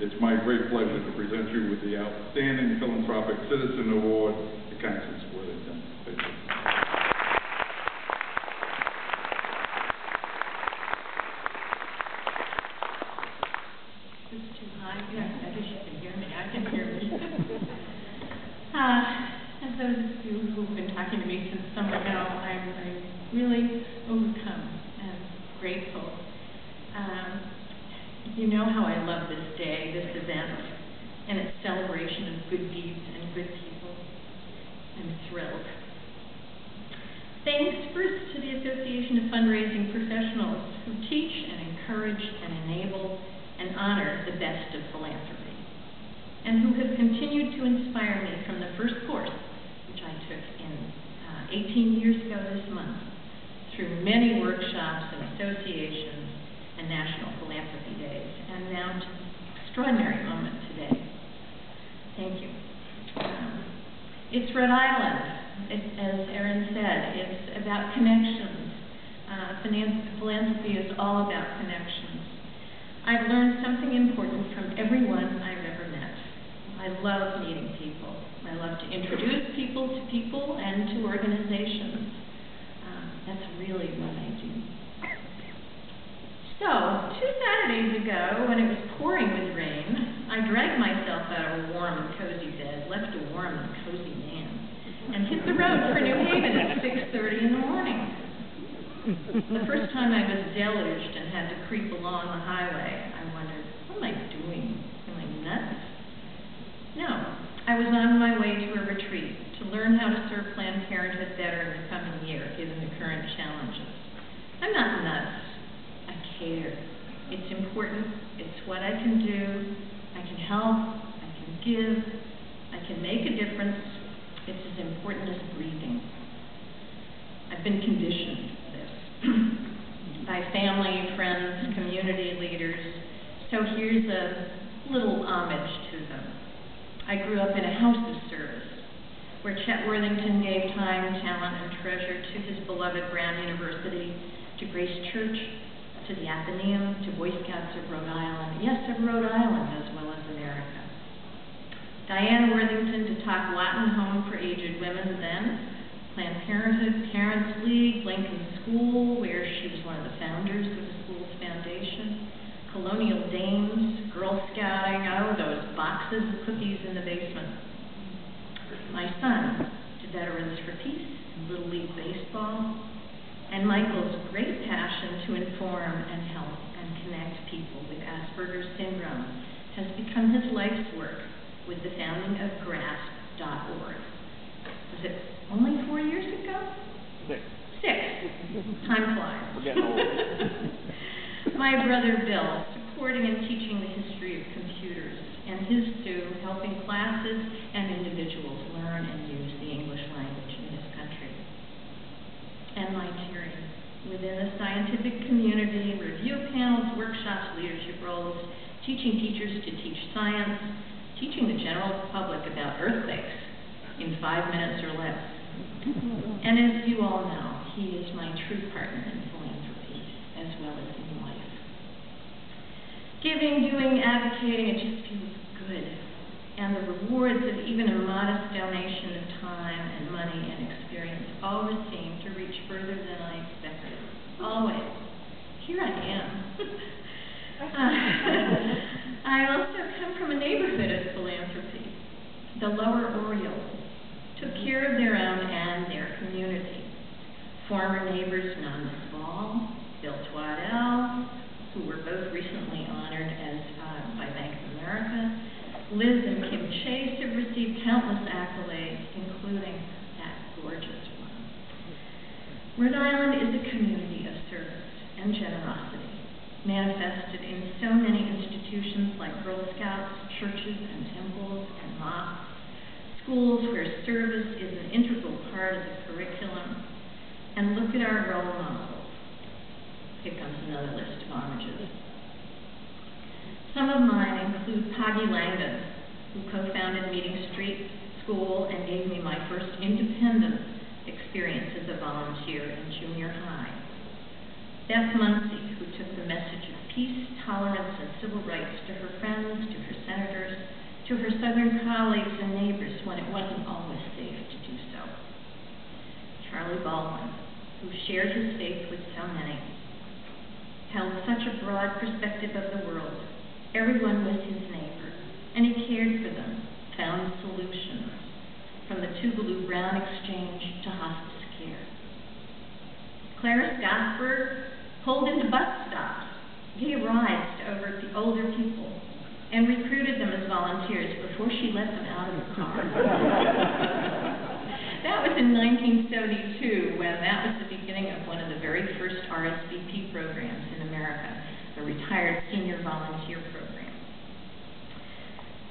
It's my great pleasure to present you with the Outstanding Philanthropic Citizen Award to Constance Worthington. Thank you. Is this too high? Yeah, I guess you can hear me. I can hear me. As those of you who've been talking to me since summer know, I'm really overcome and grateful. You know how I love this day, this event, and its celebration of good deeds and good people. I'm thrilled. Thanks first to the Association of Fundraising Professionals who teach and encourage and enable and honor the best of philanthropy, and who have continued to inspire me from the first course, which I took in 18 years ago this month, through many workshops and associations and National Philanthropy Days, and now to this extraordinary moment today. Thank you. It's Rhode Island. As Erin said, it's about connections. Philanthropy is all about connections. I've learned something important from everyone I've ever met. I love meeting people. I love to introduce people to people and to organizations. That's really what I do. So, 2 Saturdays ago, when it was pouring with rain, I dragged myself out of a warm and cozy bed, left a warm and cozy man, and hit the road for New Haven at 6:30 in the morning. The first time I was deluged and had to creep along the highway, I wondered, what am I doing? Am I nuts? No, I was on my way to a retreat to learn how to serve Planned Parenthood better in the coming year, given the current challenges. I'm not nuts. I care. It's important. It's what I can do. I can help. I can give. I can make a difference. It's as important as breathing. I've been conditioned for this by family, friends, community leaders. So here's a little homage to them. I grew up in a house of service where Chet Worthington gave time, talent, and treasure to his beloved Brown University, to Grace Church, to the Athenaeum, to Boy Scouts of Rhode Island, yes, of Rhode Island as well as America. Diana Worthington to talk Latin Home for Aged Women then, Planned Parenthood, Parents League, Lincoln School, where she was one of the founders of the school's foundation, Colonial Dames, Girl Scouting, oh, those boxes of cookies in the basement. My son to Veterans for Peace, Little League Baseball, and Michael's great passion to inform and help and connect people with Asperger's syndrome has become his life's work with the founding of GRASP.org. Was it only 4 years ago? 6. 6. Time flies. We're getting old. My brother Bill, supporting and teaching the history of computers, and his Sue helping classes and individuals learn and use the English language in his country. And my Terry, within the scientific community, review panels, workshops, leadership roles, teaching teachers to teach science, teaching the general public about earthquakes in 5 minutes or less. And as you all know, he is my true partner in philanthropy as well as in life. Giving, doing, advocating, it just feels good. And the rewards of even a modest donation of time and money and experience always seem to reach further than I expected. Always. Here I am. I also come from a neighborhood of philanthropy. The Lower Orioles took care of their own and their community. Former neighbors Nanda Ball, Bill Twaddell, who were both recently honored as by Bank of America, Liz and Kim Chase have received countless accolades, including that gorgeous one. Rhode Island is a community of service and generosity, manifested in so many institutions like Girl Scouts, churches and temples and mosques, schools where service is an integral part of the curriculum. And look at our role models. Here comes another list of homages. Some of mine include Poggy Langdon, who co-founded Meeting Street School and gave me my first independent experience as a volunteer in junior high. Beth Muncy, who took the message of peace, tolerance, and civil rights to her friends, to her to her Southern colleagues and neighbors when it wasn't always safe to do so. Charlie Baldwin, who shared his faith with so many, held such a broad perspective of the world. Everyone was his neighbor, and he cared for them, found solutions, from the Tuvalu Brown exchange to hospice care. Clarence Gosberg pulled into bus stops, gave rides to older people, and recruited them as volunteers before she let them out of the car. That was in 1972, when that was the beginning of one of the very first RSVP programs in America, the Retired Senior Volunteer Program.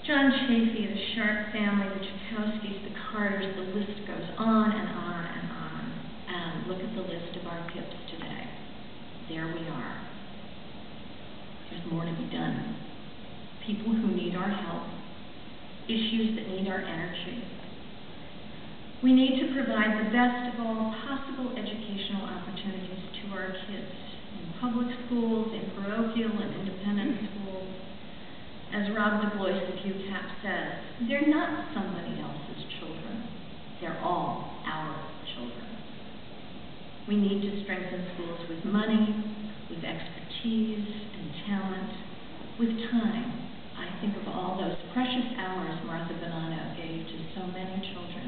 John Chafee, the Sharp family, the Chakowskis, the Carters, the list goes on and on and on. And look at the list of our PIPs today. There we are. There's more to be done. People who need our help, issues that need our energy. We need to provide the best of all possible educational opportunities to our kids in public schools, in parochial and independent schools. As Rob Du Bois of UCAP says, they're not somebody else's children. They're all our children. We need to strengthen schools with money, with expertise and talent, with time. I think of all those precious hours Martha Bonanno gave to so many children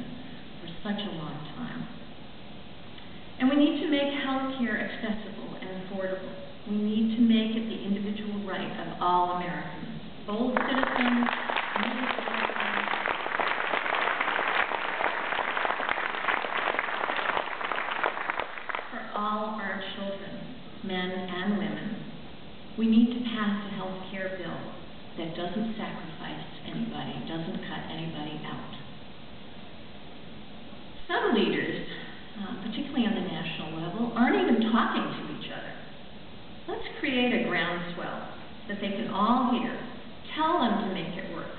for such a long time. And we need to make health care accessible and affordable. We need to make it the individual right of all Americans, bold citizens, for all our children, men and women. We need to pass a health care bill that doesn't sacrifice anybody, doesn't cut anybody out. Some leaders, particularly on the national level, aren't even talking to each other. Let's create a groundswell that they can all hear. Tell them to make it work.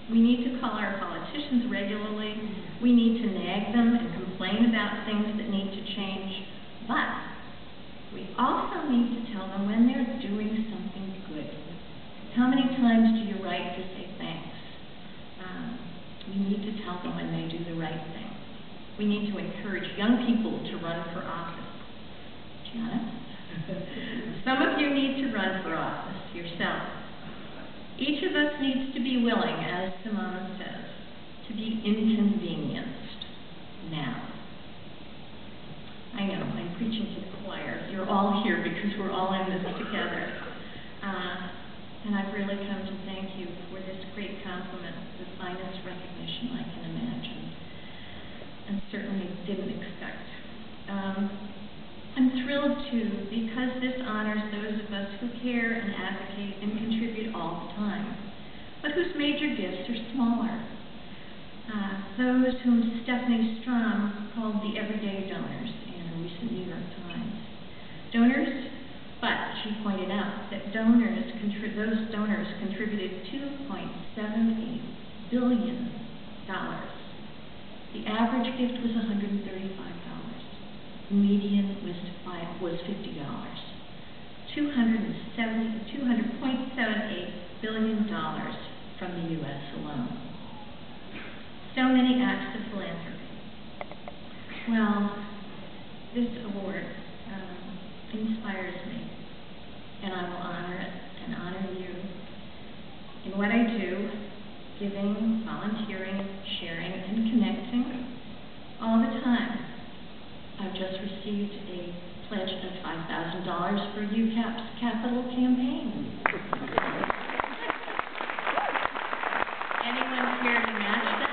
We need to call our politicians regularly. We need to nag them and complain about things that need to change. But we also need to tell them when they're doing something good. How many times do you write to say thanks? We need to tell them when they do the right thing. We need to encourage young people to run for office. Janet? Some of you need to run for office yourself. Each of us needs to be willing, as Simone says, to be inconvenienced now. I know, I'm preaching to the choir. You're all here because we're all in this together. And I've really come to thank you for this great compliment, the finest recognition I can imagine, and certainly didn't expect. I'm thrilled, too, because this honors those of us who care and advocate and contribute all the time, but whose major gifts are smaller. Those whom Stephanie Strom called the everyday donors in a recent New York Times. Donors, but she pointed out that those donors contributed $2.78 billion. The average gift was $135. The median was $50. $200.78 billion from the U.S. alone. So many acts of philanthropy. Well, this award inspires me, and I will honor it and honor you in what I do, giving, volunteering, sharing, and connecting all the time. I've just received a pledge of $5,000 for UCAP's capital campaign. Anyone care to match that?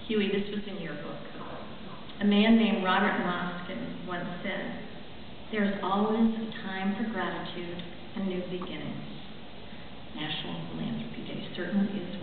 Huey, this was in your book. A man named Robert Moskin once said, "There's always a time for gratitude and new beginnings." National Philanthropy Day certainly is